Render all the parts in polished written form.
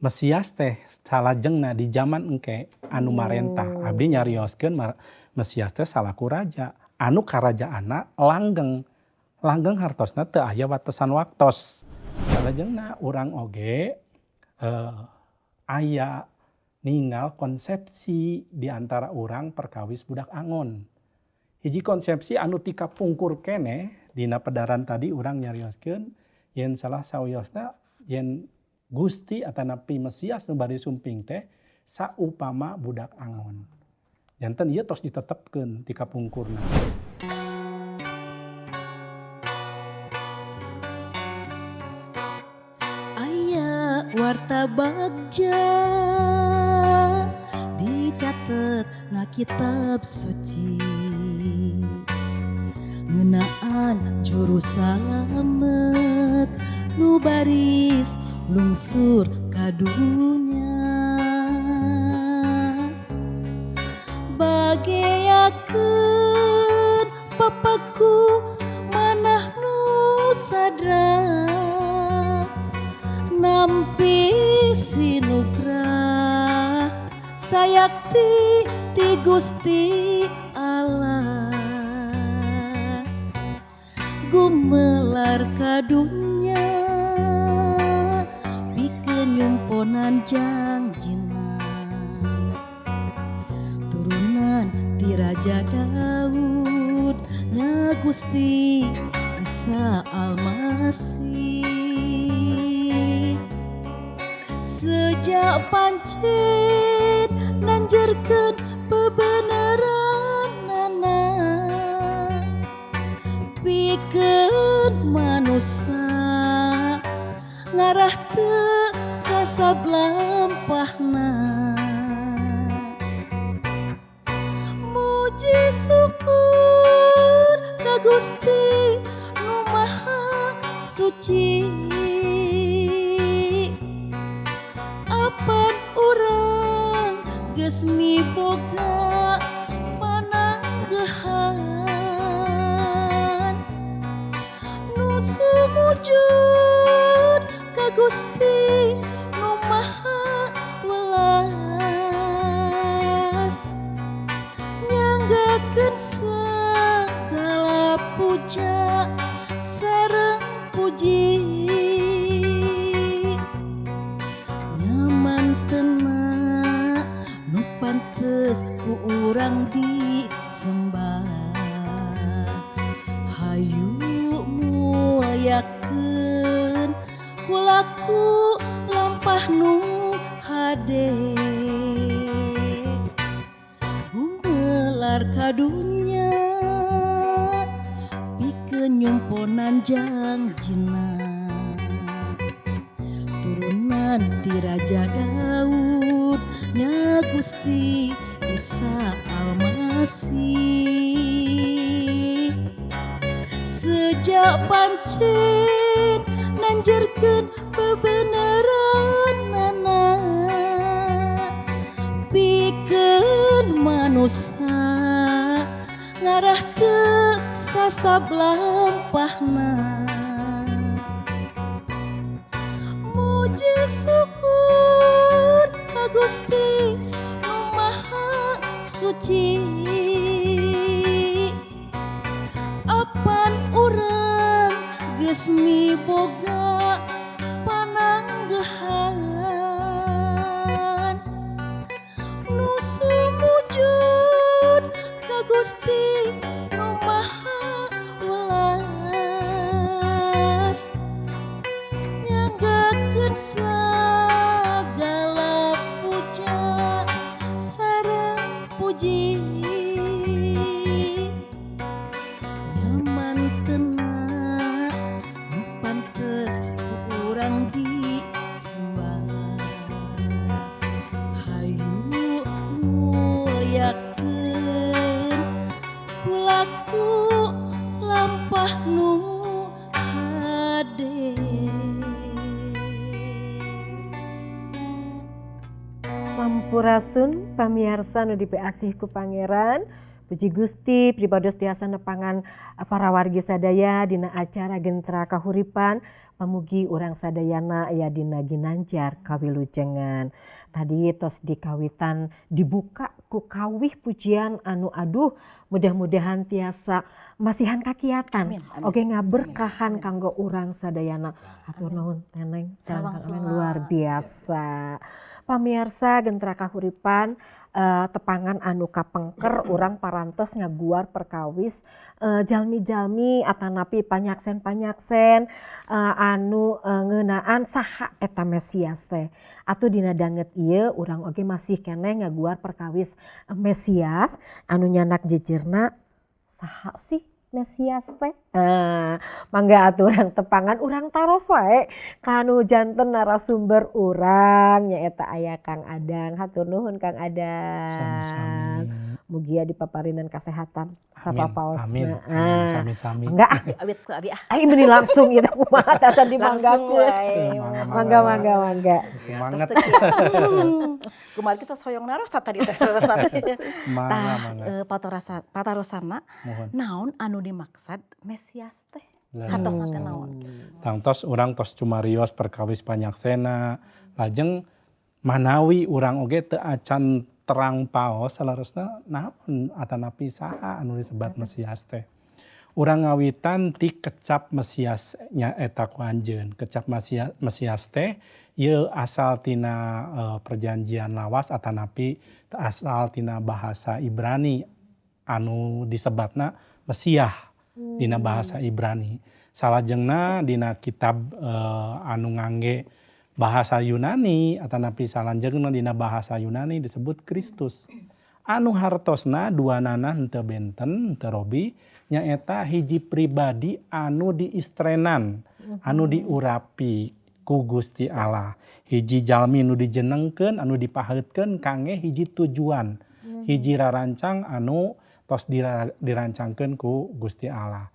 Mesias teh salajengna di zaman engke anu marentah. Abdi nyarioskeun Mesias teh salaku raja. Anu karajaanna langgeng. Langgeng hartosna teu aya watesan waktos. Salajengna urang oge aya ninggal konsepsi di antara urang perkawis budak angon. Hiji konsepsi anu ti kapungkur keneh dina pedaran tadi urang nyarioskeun yen salah sawiosna yen Gusti atanapi Mesias nu bari sumping teh saupama budak angon. Janten ieu tos ditetepkeun ti kapungkurna. Aya warta bagja dicatet na kitab suci ngeunaan juru salamet nu baris lungsur kadunya bageakeun papaku manah nu sadra nampi sinugrah sayakti ti Gusti Allah gumelar kadunya pikeun nyumponan jangjina turunan ti Raja Daud nya Gusti Isa Almasih sejak pancen nanjerkeun bebeneranana pikeun manusia ngarah teu sasablampahna muji syukur ka Gusti nu Maha Suci apan urang geus miboga pananggehan nu sumujud ka Gusti nu Maha Welas nyanggakeun sagala puja sareng puji nyamantena nu pantes ku urang disembah hayu muliakeun kulaku lampah nu hade gumelar kadunya pikeun nyumponan jangjina turunan ti Raja Daud nya Gusti Isa Almasih sejak pancen nanjerkeun bebeneranana pikeun manusia ngarah teu sasablampahna muji syukur ka Gusti nu Maha Suci apan urang geus miboga pananggehan nu sumujud ka Gusti nu Maha Welas nyanggakeun sagala puja sareng puji nyamantena nu pantes ku urang disembah hayu muliakeun kulaku lampah nu hade. Sampurasun pamiarsa nu dipiasih ku Pangeran, Puji Gusti, pribados tiasa nepangan para wargi sadaya dina acara Gentra Kahuripan, pamugi urang sadayana aya dina ginanjar kawilujengan. Tadi tos dikawitan dibuka ku kawih pujian anu aduh mudah-mudahan tiasa masihan kakiatan. Amin, amin. Oke ngaberkahan Amin. kanggo urang sadayana. Hatur nuhun Neneng, Sawang jangan sawang. luar biasa. Pamirsa Gentra Kahuripan, tepangan anu kapengker urang parantos ngaguar perkawis jalmi-jalmi atanapi panyaksen-panyaksen anu ngeunaan saha eta Mesias teh. Atuh dina danget ieu urang oge masih keneh ngaguar perkawis Mesias anu nyanak jejerna saha sih Mesias teh. Mangga atuh urang tepangan urang taros wae kanu janten narasumber urang nyaeta aya Kang Adang. Hatur nuhun Kang Adang. Sami-sami. Mugia dipaparinan kesehatan sapapaosna. Amin. Sami-sami. Enggak Awit ku abi ai meni langsung ieu kumaha tatan langsung dimanggakeun. wae. Mangga. Semangat. Kemarin kita soyong naros tadi tes naros tadi. Mangga. Patarosana Mohon. naon anu dimaksud Mesias teh. Hartosna teh naon? Tangtos urang tos cumarios perkawis panyaksena lajeng manawi urang oge teu acan terang paos salarosna naon atanapi saha anu disebat Mesias teh. Urang ngawitan ti kecap Mesias nya eta ku anjeun. Kecap Mesias teh ieu asal tina perjanjian lawas atanapi asal tina bahasa Ibrani anu disebatna Mesiah dina bahasa Ibrani. Salajengna dina kitab anu ngangge bahasa Yunani atanapi salanjengna dina bahasa Yunani disebut Kristus. Anu hartosna duanana henteu benten henteu robi nyaeta hiji pribadi anu diistrenan, anu diurapi ku Gusti Allah. Hiji jalmi anu dijenengkeun, anu dipaheutkeun kangge hiji tujuan, hiji rarancang anu tos dirancangkeun ku Gusti Allah.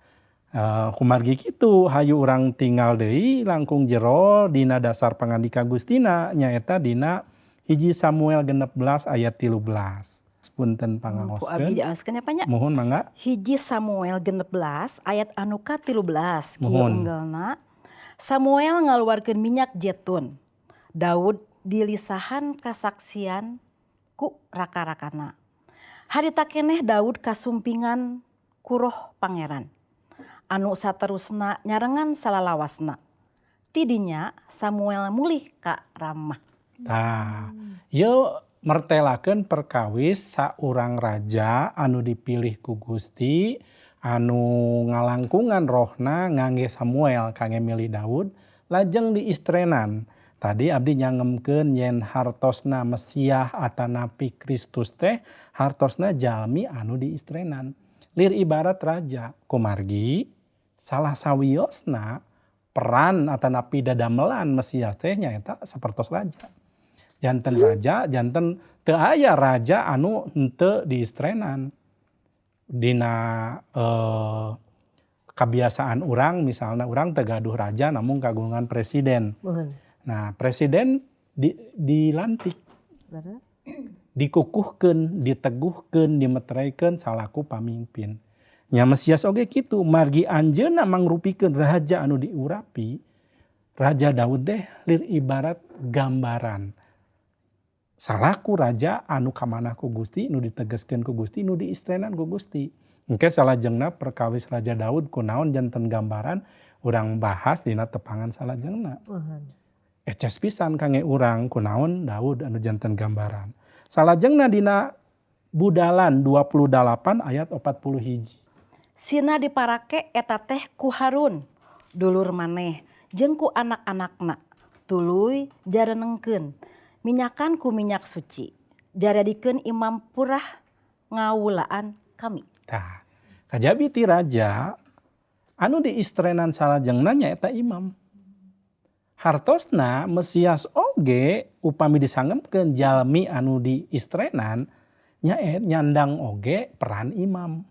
Kumargi kitu hayu urang tinggal deui langkung jero dina dasar pangandika Gustina nyaeta dina hiji Samuel 16 ayat 13. Punten Ku pangaoskeun. abi jaoskeun ya Panya. Mohon mangga. Hiji Samuel 16 ayat anu ka 13 kieu Mohon. unggalna. Samuel ngaluarkeun minyak jetun. Daud dilisahan kasaksian ku raka-rakana. Harita keneh Daud kasumpingan ku roh pangeran. Anu saterusna nyarengan salalawasna. Tidinya Samuel mulih ka Ramah. Tah, ieu mertelakeun perkawis saurang raja anu dipilih ku Gusti anu ngalangkungan rohna ngangge Samuel kangge milih Daud lajeng diistrenan. Tadi abdi nyangemkeun yen hartosna Mesiah atanapi Kristus teh hartosna jalmi anu diistrenan. Lir ibarat raja kumargi salah sawiosna peran atanapi dadamelan Mesias teh nyaeta sapertos raja. Janten raja, janten teu aya raja anu henteu diistrenan. Dina kebiasaan urang misalna urang teu gaduh raja namun kagungan presiden. Nah, presiden dilantik, dikukuhkeun, diteguhkeun, dimeteraikeun salaku pamimpin. Nya Mesias oge kitu, margi anjeunna mangrupikeun raja anu diurapi. Raja Daud teh lir ibarat gambaran. Salaku raja anu kamanah ku Gusti, nu ditegeskeun ku Gusti, nu diistrenan ku Gusti. Engke salajengna perkawis Raja Daud kunaon janten gambaran urang bahas dina tepangan salajengna. Eces pisan kangge urang kunaon Daud anu janten gambaran. Salajengna dina Budalan 28 ayat 41. Sina diparake eta teh ku Harun dulur maneh jeung ku anak-anakna tuluy jarenengkeun minyakan ku minyak suci jaradikeun imam purah ngawulaan kami. Tah, kajabi ti raja anu diistrenan salajengna nyaeta imam. Hartosna Mesias oge upami disanggepkeun jalmi anu diistrenan nyandang oge peran imam.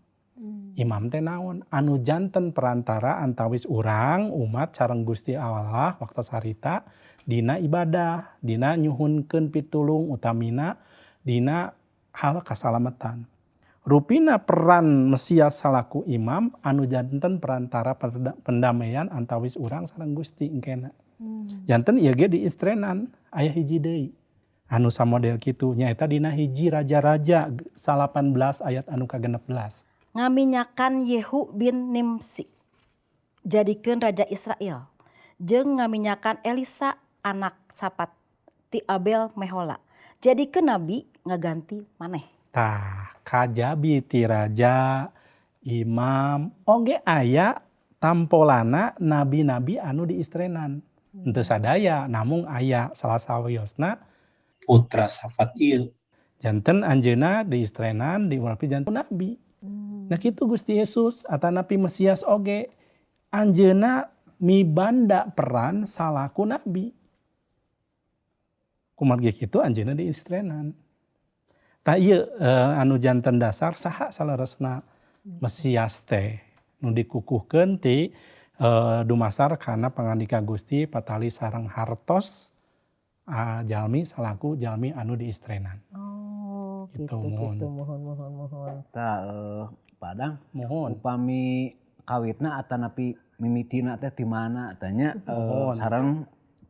Imam teh naon? Anu janten perantara antawis urang umat sareng Gusti Allah waktu sarita dina ibadah, dina nyuhunkeun pitulung utamina dina hal kasalamatan. rupina peran Mesias salaku imam anu janten perantara pendamaian antawis urang sareng Gusti engkena. Janten ieu ge di istrenan aya hiji deui anu samodel kitu nyaeta dina hiji Raja-Raja 18 ayat anu ka-16. Ngaminyakan Yehu bin Nimsi jadikeun raja Israel jeung ngaminyakan Elisa anak Safat ti Abel Mehola jadikeun nabi ngaganti maneh. Tah kajabi ti raja imam oge aya tampolana nabi-nabi anu di istrenan. Henteu sadaya namung aya salah sawiosna putra Safat ieu. Janten anjeunna di istrenan diurapi janten nabi. Nah kitu Gusti Yesus atanapi Mesias oge anjeunna mibanda peran salaku nabi. Kumargi kitu anjeunna di istrenan. Tah ieu anu janten dasar saha saleresna Mesias teh nu dikukuhkeun ti dumasar kana pangandika Gusti patali sareng hartos jalmi salaku jalmi anu di istrenan. Oh, Gitu, gitu, mohon. gitu. Mohon. Tah Padang Mohon. upami kawitna atanapi mimitina teh di mana tanya Mohon. sareng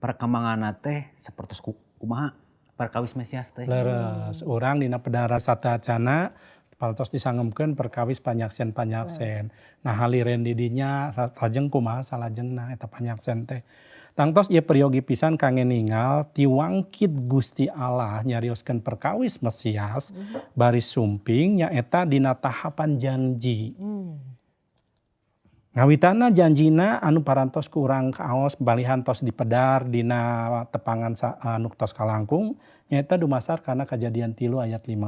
perkembanganna teh sapertos kumaha perkawis Mesias teh. Leres urang dina pedara satacana paltos disangemkeun perkawis panyaksen. Nah haliren di dinya lajeng kumaha salajengna eta panyaksen teh. Tangtos ieu periogi pisan kangge ningal tiwangkit Gusti Allah nyarioskeun perkawis Mesias baris sumping nyaeta dina tahapan janji. Ngawitana janjina anu parantos ku urang kaos balihan tos dipedar dina tepangan anu tos kalangkung nyaeta dumasar kana Kejadian 3 ayat 15.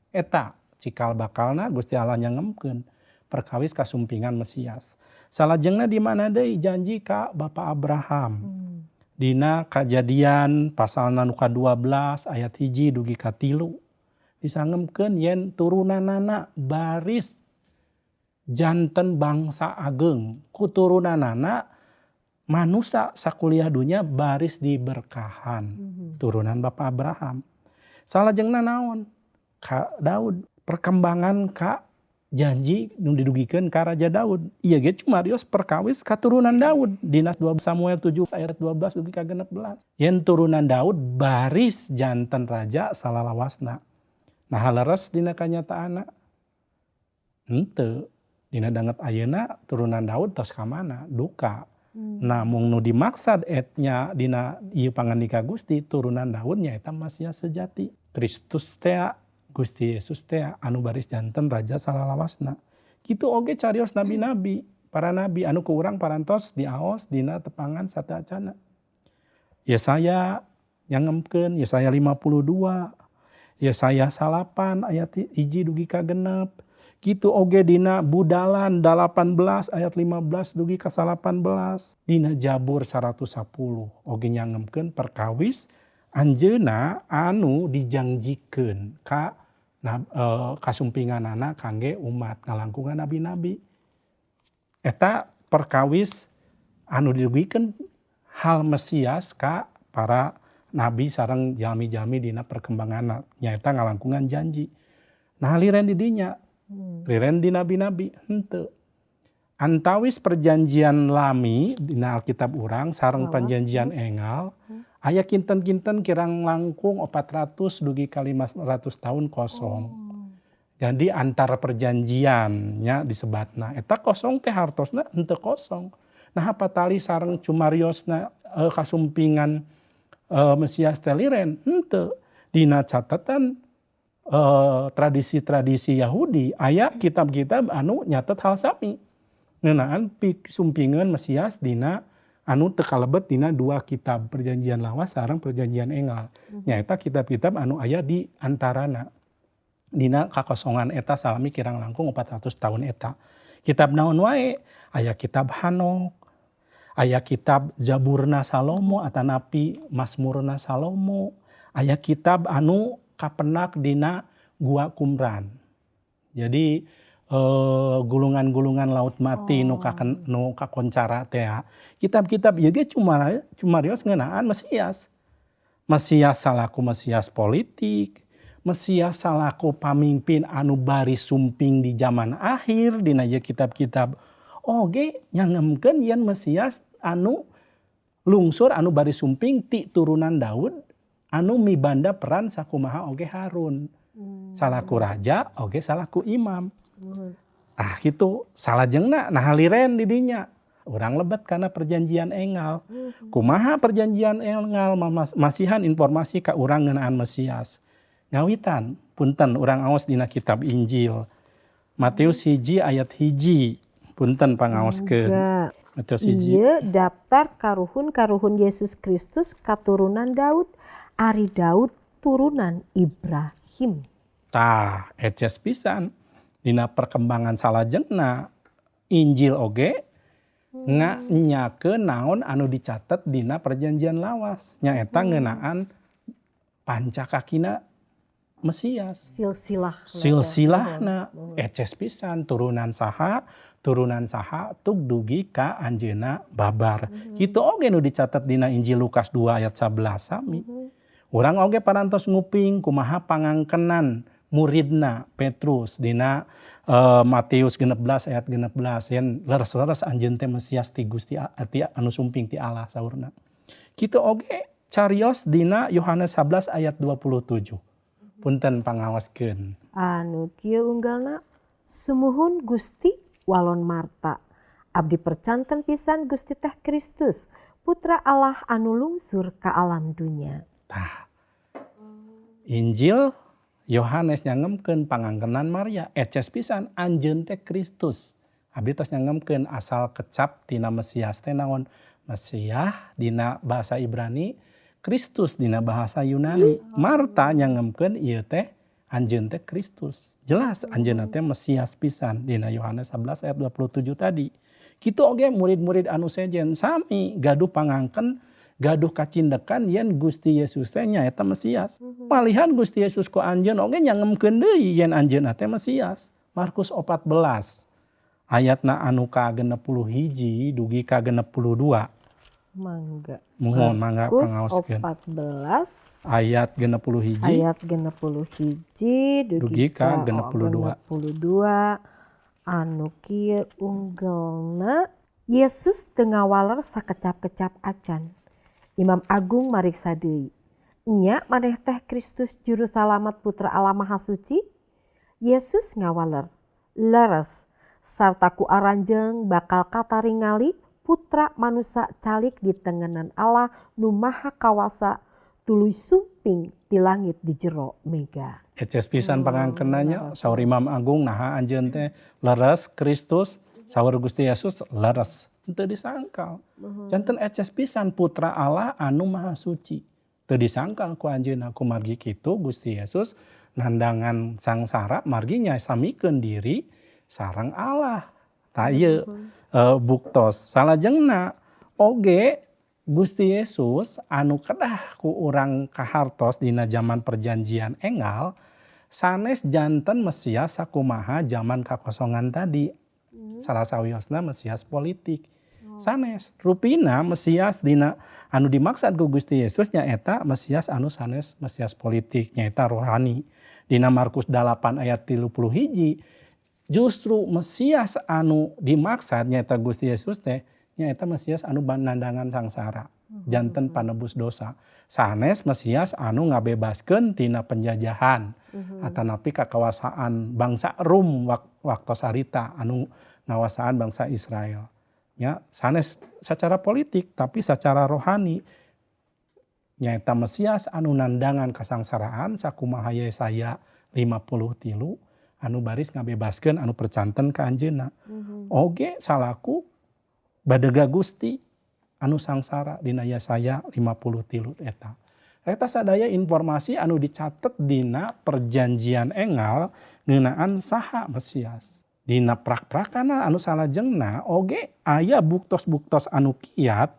Eta cikal bakalna Gusti Allah nyangemkeun perkawis kasumpingan Mesias. Salajengna di mana deui janji ka Bapa Abraham. Dina Kejadian pasalna nu ka-12 ayat 1 dugi ka 3 disangemkeun yen turunanana baris janten bangsa ageng kuturunanana manusia sakuliah dunya baris diberkahan turunan Bapak Abraham. Salajengna naon ka Daud perkembangan ka janji nu didugikeun ka Raja Daud ieu ge cumarios perkawis katurunan Daud dina 2 Samuel 7 ayat 12 dugi ka 16 yen turunan Daud baris janten raja salalawasna. Nah leres dina kanyataanna henteu. Dina danget ayeuna turunan Daud tos ka mana? Duka. Namung nu dimaksad etnya dina ieu pangandika Gusti turunan Daud nyaeta Mesias sejati. Kristus teh Gusti Yesus teh anu baris janten raja salalawasna. Kitu oge carios nabi-nabi, para nabi anu ku urang parantos diaos dina tepangan satacana. Yesaya nyangemkeun Yesaya 52, Yesaya 8 ayat 1 dugi ka 6. Kitu oge dina Budalan 18 ayat 15 dugi ka 18. Dina Jabur 110 oge nyangemkeun perkawis anjeunna anu dijanjikeun ka kasumpinganana kangge umat ngalangkungan nabi-nabi. Eta perkawis anu didugikeun hal Mesias ka para nabi sareng jalmi-jalmi dina perkembanganna nyaeta ngalangkungan janji. Nah liren di dinya liren di nabi-nabi henteu. Antawis perjanjian lami dina Alkitab urang sareng perjanjian enggal aya kinten-kinten kirang langkung 400 dugi ka 500 tahun kosong. Jadi antara perjanjiannya disebatna eta kosong teh hartosna henteu kosong. Nah patali sareng cumariosna kasumpingan Mesias teh liren henteu. Dina catatan tradisi-tradisi Yahudi aya kitab-kitab anu nyatet hal sami ngeunaan sumpingan Mesias dina anu teu kalebet dina 2 kitab perjanjian lawas sareng perjanjian enggal nyaeta kitab-kitab anu aya di antarana dina kakosongan eta salami kirang langkung 400 tahun eta. Kitab naon wae aya kitab Hanok, aya kitab Zaburna Salomo atanapi Mazmurna Salomo, aya kitab anu kapenak dina Gua Qumran. Jadi gulungan-gulungan laut mati nu kakoncara teh. Kitab-kitab ieu ge cumarios ngeunaan Mesias. Mesias salaku Mesias politik, Mesias salaku pamimpin anu bari sumping di zaman akhir dina ieu kitab-kitab oge nyangemkeun yen Mesias anu lungsur anu bari sumping ti turunan Daud anu mibanda peran sakumaha oge Harun. Salaku raja oge salaku imam. Kitu salajengna nah haliren di dinya. Urang lebet karena perjanjian enggal. Kumaha perjanjian enggal masihan informasi ka urang ngeunaan Mesias. Ngawitan, punten urang aos dina kitab Injil. Matius 1 ayat 1. Punten pangaoskeun. Matius 1. Ieu daftar karuhun Yesus Kristus katurunan Daud, ari Daud turunan Ibrahim. Tah, eces pisan dina perkembangan salajengna Injil oge nyakeun naon anu dicatet dina perjanjian lawas. Nyaeta ngeunaan pancakakina Mesias. Silsilahna eces pisan turunan saha tug dugi ka anjeunna babar. Kitu oge nu dicatet dina Injil Lukas 2 ayat 11 sami. Urang oge parantos nguping kumaha pangangkenan muridna Petrus dina Matius 16 ayat 16 yen leres-leres anjeun teh Mesias ti Gusti anu sumping ti Allah saurna. Kitu oge carios dina Yohanes 11 ayat 27. Punten pangaoskeun. Anu kieu unggalna sumuhun Gusti walon Marta. Abdi percanten pisan Gusti teh Kristus, putra Allah anu lungsur ka alam dunya. Tah. Injil Yohanes nyangemkeun pangangkenan Maria, eces pisan anjeun teh Kristus. Abdi tos nyangemkeun asal kecap tina Mesias teh naon? Mesiah dina bahasa Ibrani, Kristus dina bahasa Yunani. Marta nyangemkeun ieu teh anjeun teh Kristus. Jelas anjeunna teh Mesias pisan dina Yohanes 11 ayat 27 tadi. Kitu oge murid-murid anu sejen sami gaduh pangangken, gaduh kacindekan yen Gusti Yesus teh nyaeta Mesias. Malihan Gusti Yesus ku anjeun oge nyangemkeun deui yen anjeunna teh Mesias. Markus 14 ayatna anu ka-61 dugi ka-62. Mangga. Mohon mangga pangaoskeun. 14 ayat 61 ayat 61 dugi ka 62. Anu kieu unggalna Yesus teu ngawaler sakecap-kecap acan. Imam Agung mariksa deui. Nya maneh teh Kristus juru salamet putra Allah Maha Suci? Yesus ngawaler. Leres sarta ku aranjeung bakal kataringali putra manusia calik di tengenan Allah nu maha kawasa tuluy sumping di langit di jero mega. Eces pisan pangangkenannya saur Imam Agung naha anjeun teh leres Kristus saur Gusti Yesus leres teu disangkal. Janten eces pisan putra Allah anu maha suci. Teu disangkal ku anjeunna kumargi kitu Gusti Yesus nandangan sangsara margi nya samikeun diri sareng Allah. Tah ieu buktos salajengna oge Gusti Yesus anu kedah ku urang kahartos dina zaman perjanjian enggal sanes janten Mesias sakumaha zaman kakosongan tadi. Salah sawiosna Mesias politik. Sanes rupina Mesias dina anu dimaksud ku Gusti Yesus nyaeta Mesias anu sanes Mesias politik nyaeta rohani. Dina Markus 8 ayat 31 justru Mesias anu dimaksud nyaeta Gusti Yesus teh nyaeta Mesias anu nandangan sangsara janten panebus dosa. Sanes Mesias anu ngabebaskeun tina penjajahan atanapi kakawasaan bangsa Rum waktu sarita anu ngawasaan bangsa Israel. Ya, sanes secara politik tapi secara rohani nyaeta Mesias anu nandangan kasangsaraan sakumaha Yesaya 53 anu baris ngabebaskeun anu percanten ka anjeunna. Oge salaku badega Gusti anu sangsara dina Yesaya 53 eta. Eta sadaya informasi anu dicatet dina perjanjian enggal ngeunaan saha Mesias. Dina prak-prakana anu salajengna oge aya buktos-buktos anu kiat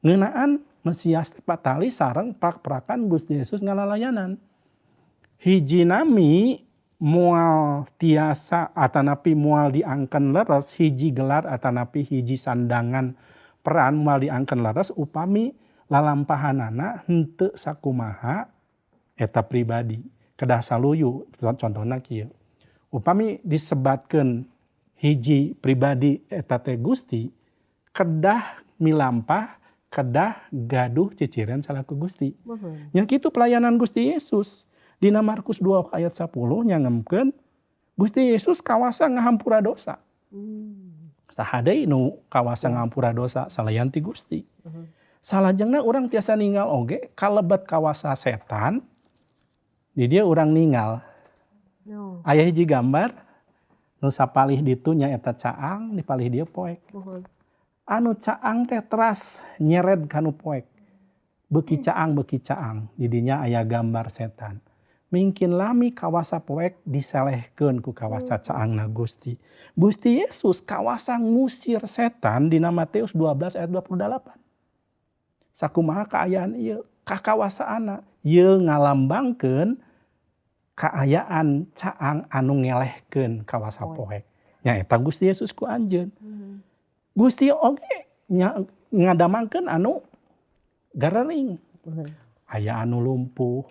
ngeunaan Mesias patali sareng prak-prakan Gusti Yesus ngalalayanan. Hiji nami moal tiasa atanapi moal diangken leres hiji gelar atanapi hiji sandangan peran moal diangken leres upami lalampahanana henteu sakumaha eta pribadi. kedah saluyu contohna kieu. Upami disebatkeun hiji pribadi eta teh Gusti, kedah milampah, kedah gaduh ciciren salaku Gusti. Nya kitu pelayanan Gusti Yesus. Dina Markus 2 ayat 10 nyangemkeun Gusti Yesus kawasa ngahampura dosa. Sahade nu kawasa ngahampura dosa salayan ti Gusti. Salajengna urang tiasa ninggal oge kalebet kawasa setan. Di dia urang ninggal. Aya hiji gambar nu sapalih ditu nyaeta caang, dipalih dia poek. Anu caang teh teras nyered kanu poek. Beuki caang, di dinya aya gambar setan. Mungkin lami kawasa poek diselehkeun ku kawasa caangna Gusti. Gusti Yesus kawasa ngusir setan dina Matius 12 ayat 28. Sakumaha kaayaan ieu? Kakawasaanna ieu ngalambangkeun kaayaan caang anu ngelehkeun kawasa poek. Nya eta Gusti Yesus ku anjeun. Gusti oge ngadamangkeun anu garering. Aya anu lumpuh,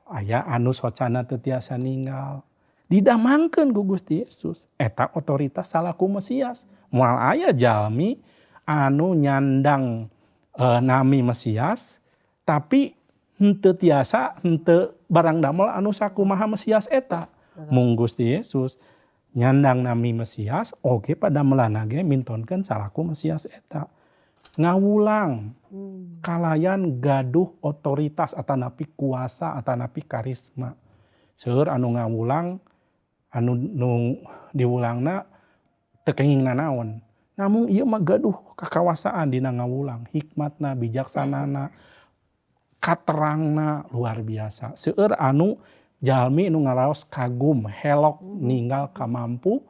aya anu socana teu tiasa ninggal. Didamangkeun ku Gusti Yesus. Eta otoritas salaku Mesias. Moal aya jalmi anu nyandang nami Mesias, tapi henteu tiasa, henteu barang damel anu sakumaha Mesias eta. Mung Gusti Yesus nyandang nami Mesias, oge padamelanna ge mintonkeun salaku Mesias eta. Ngawulang kalayan gaduh otoritas atanapi kuasa atanapi karisma. Seueur anu ngawulang anu diwulangna teu kengingna naon. Namun ieu mah gaduh kakawasaan dina ngawulang, hikmatna, bijaksanana, katerangna luar biasa. Seueur anu jalmi nu ngaraos kagum, helok ninggal kamampu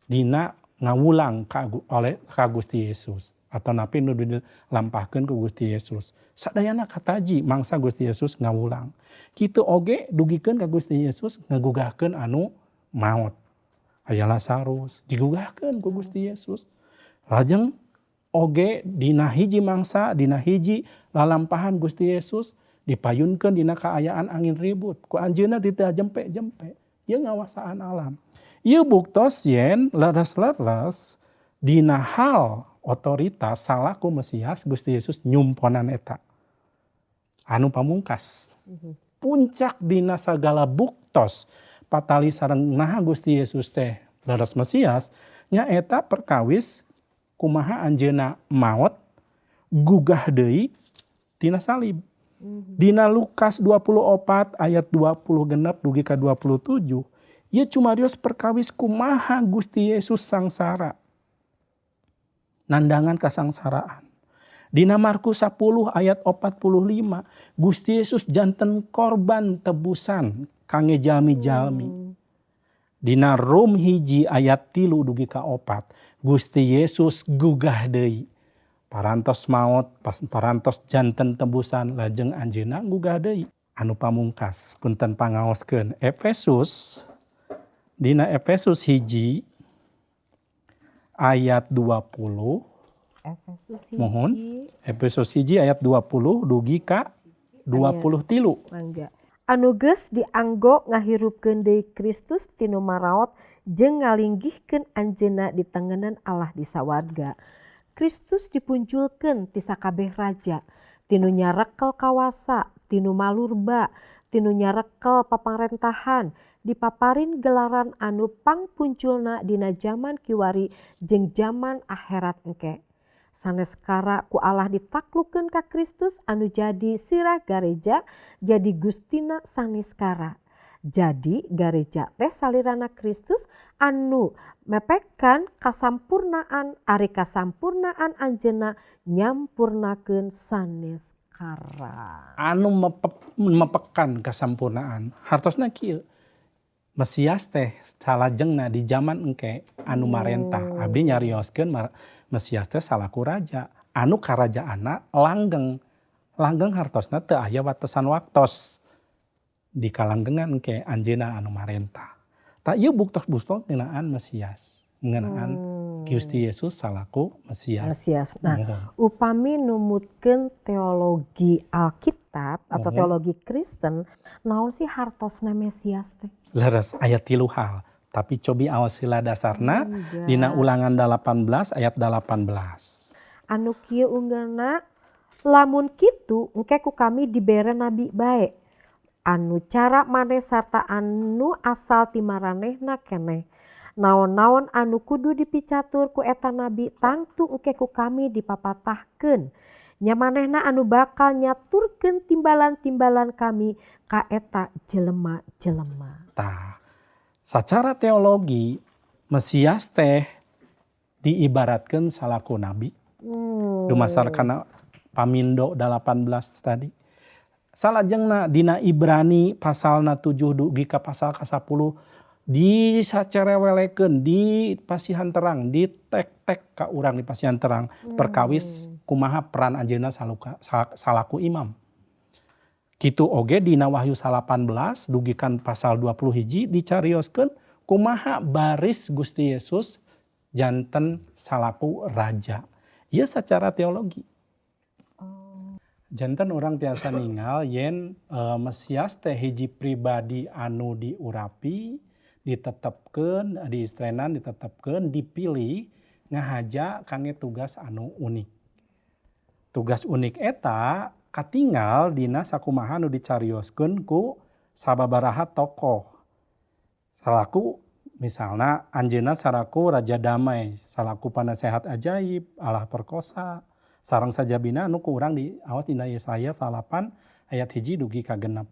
dina ngawulang ka Gusti Yesus. Atau napi nu dilampahkeun ku Gusti Yesus. Sadayana kataji mangsa Gusti Yesus ngawulang. Kitu oge dugikeun ka Gusti Yesus ngagugahkeun anu maot. Aya Lazarus digugahkeun ku Gusti Yesus. Lajeng oge dina hiji mangsa, dina hiji lalampahan Gusti Yesus dipayunkeun dina kaayaan angin ribut. Ku anjeunna teu jempe-jempe. Ieu ngawasaan alam. Ieu buktos yen leres-leres dina hal otoritas salaku Mesias Gusti Yesus nyumponan eta. Anu pamungkas. Puncak dina sagala buktos patali sareng naha Gusti Yesus teh leres Mesias nya eta perkawis kumaha anjeunna maot gugah deui tina salib. Dina Lukas 24 ayat 20 genep dugi ka 27 ieu cumarios perkawis kumaha Gusti Yesus sangsara. Nandangan kasangsaraan. Dina Markus 10 ayat 45 Gusti Yesus janten korban tebusan kangge jalmi-jalmi. Dina Rom hiji ayat 3 dugi ka 4 Gusti Yesus gugah deui. Parantos maot, parantos janten tebusan lajeng anjeunna gugah deui. Anu pamungkas punten pangaoskeun Efesus. Dina Efesus hiji ayat 20. Mohon. Efesus hiji ayat 20 dugi ka 23. Mangga. Anu geus dianggo ngahirupkeun deui Kristus tinu maraot jeung ngalinggihkeun anjeunna di tengenan Allah di sawarga. Kristus dipunculkeun ti sakabeh raja, tinu nyarekel kawasa, tinu malurba, tinu nyarekel paparentahan, dipaparin gelaran anu pangpunculna dina zaman kiwari jeung zaman akhirat engke. Saneskara ku Allah ditaklukkeun ka Kristus anu jadi sirah gareja jadi gustina saneskara. Jadi gareja teh salirana Kristus anu mepekan kasampurnaan ari kasampurnaan anjeunna nyampurnakeun saneskara. Anu mepekan kasampurnaan hartosna kieu. Mesias teh salajengna di zaman engke anu marentah. Abdi nyarioskeun Mesias teh salaku raja. Anu karajaanna langgeng. Langgeng hartosna teu aya watesan waktos. Di kalanggengan engke anjeunna anu marentah. Ta ieu buktos-buktos ngeunaan Mesias. Ngeunaan Gusti Yesus salaku Mesias. Nah, upami numutkeun teologi Alkitab Alkitab atau Mohon. teologi Kristen, naon sih hartosna Mesias teh? Leres ayat 3 hal. Tapi cobi awas sila dasarna dina Ulangan 18 ayat 18. Anu kieu unggalna, lamun kitu engke ku kami dibere nabi bae. Anu cara maneh sarta anu asal ti maranehna keneh. Naon-naon anu kudu dipicatur ku eta nabi tangtu engke ku kami dipapatahkeun. Nya manehna anu bakal nyaturkeun timbalan-timbalan kami ka eta jelema-jelema. Tah, secara teologi Mesias teh diibaratkan salaku nabi. Dumasarkan pamindo 18 tadi. Salajengna dina Ibrani pasalna 7 dugi ka pasal ka 10 disacerewelekeun di pasihan terang, di tek-tek ka urang di pasihan terang perkawis kumaha peran anjeunna salaku imam. Kitu oge dina Wahyu 18 dugikan pasal 21 dicarioskeun kumaha baris Gusti Yesus janten salaku raja. Ieu secara teologi. Janten orang tiasa ningal yen Mesias teh hiji pribadi anu diurapi, ditetepkeun, diistrenan, ditetepkeun, dipilih ngahaja kangge tugas anu unik. Tugas unik eta katinggal dina sakumaha anu dicarioskeun ku sababaraha tokoh. Salaku misalna anjeunna saraku raja damai, salaku panasehat ajaib, Allah perkosa, sareng sajabina anu ku urang di awas dina Yesaya 8 ayat 1 dugi ka 6.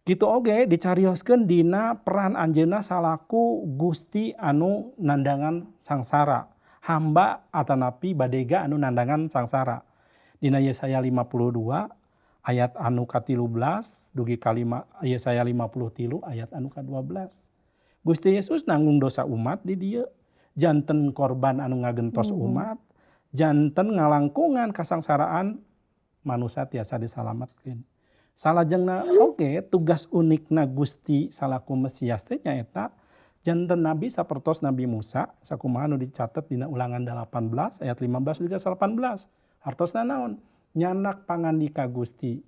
Kitu oge dicarioskeun dina peran anjeunna salaku Gusti anu nandangan sangsara, hamba atanapi badega anu nandangan sangsara. Dina Yesaya 52 ayat anu ka-13 dugi ka 5 Yesaya 53 ayat anu ka-12. Gusti Yesus nanggung dosa umat di dieu, janten korban anu ngagentos umat, janten ngalangkungan kasangsaraan manusia tiasa disalametkeun. Salajengna oge tugas unikna Gusti salaku Mesias teh nyaeta janten nabi sapertos Nabi Musa sakumaha anu dicatet dina Ulangan 18 ayat 15 dugi 18. Hartosna naon? Nyanak pangandika Gusti,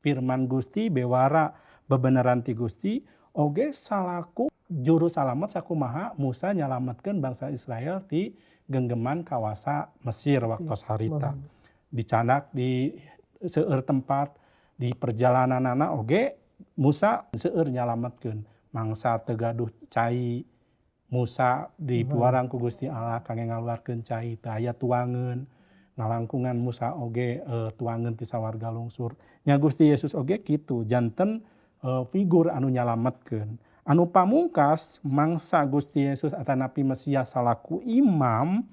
firman Gusti bewara bebeneran ti Gusti oge salaku juru salamet sakumaha Musa nyalametkeun bangsa Israel ti genggeman kawasa Mesir waktu harita. Dicanak di seueur tempat di perjalananana oge Musa seueur nyalametkeun mangsa teu gaduh cai. Musa dipuarang ku Gusti Allah kangge ngaluarkeun cai teu aya tuangeun. Ngalangkungan Musa oge tuangeun ti sawarga lungsur. Nya Gusti Yesus oge kitu janten figur anu nyalametkeun. Anu pamungkas mangsa Gusti Yesus atanapi Mesias salaku imam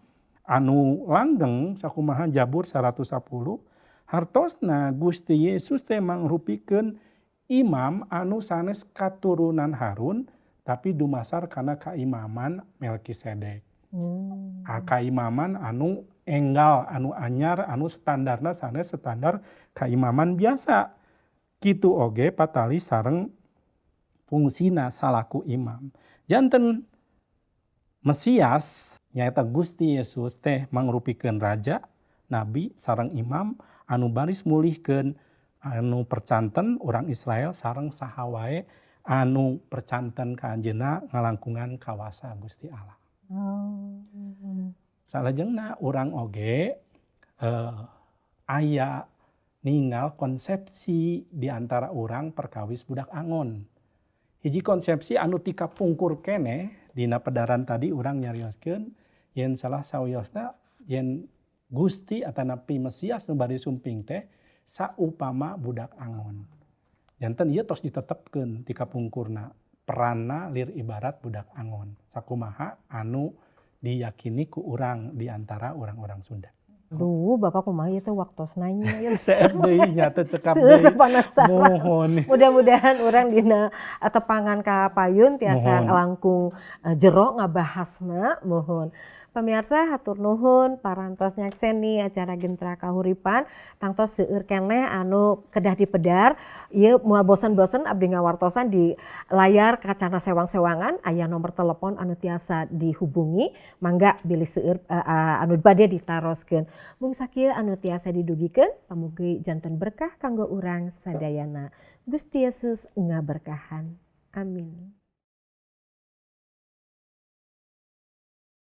anu langgeng sakumaha Jabur 110 hartosna Gusti Yesus teh mangrupikeun imam anu sanes katurunan Harun tapi dumasar kana kaimaman Melkisedek. Kaimaman anu enggal, anu anyar, anu standarna sanes standar kaimaman biasa. Kitu oge patali sareng fungsina salaku imam. Janten Mesias nyaeta Gusti Yesus teh mangrupikeun raja, nabi sareng imam anu baris mulihkeun anu percanten urang Israel sareng saha wae anu percanten ka anjeunna ngalangkungan kawasa Gusti Allah. Salajengna urang oge aya ningal konsepsi di antara urang perkawis budak angon. Hiji konsepsi anu tika pungkur keneh dina pedaran tadi urang nyarioskeun yen salah sawiosna yen Gusti atanapi Mesias nu bari sumping teh saupama budak angon. Janten ieu tos ditetepkeun tika pungkurna peranna lir ibarat budak angon. Sakumaha anu diyakini ku urang di antara urang-urang Sunda. Duh, Bapak kumaha ieu teh waktosna nya. Seep deui nya teh cekap deui. Mohon. Mudah-mudahan orang dina tepangan ka payun tiasa Mohon. langkung jero ngabahasna mohon. Pemirsa hatur nuhun parantos nyakseni acara Gentra Kahuripan tangtos seueur keneh anu kedah dipedar ieu moal bosen-bosen abdi ngawartosan di layar kacana sewang-sewangan aya nomor telepon anu tiasa dihubungi mangga bilih seueur anu bade ditaroskeun. Mung sakieu anu tiasa didugikeun pamugi janten berkah kanggo urang sadayana. Gusti Yesus ngaberkahan. Amin.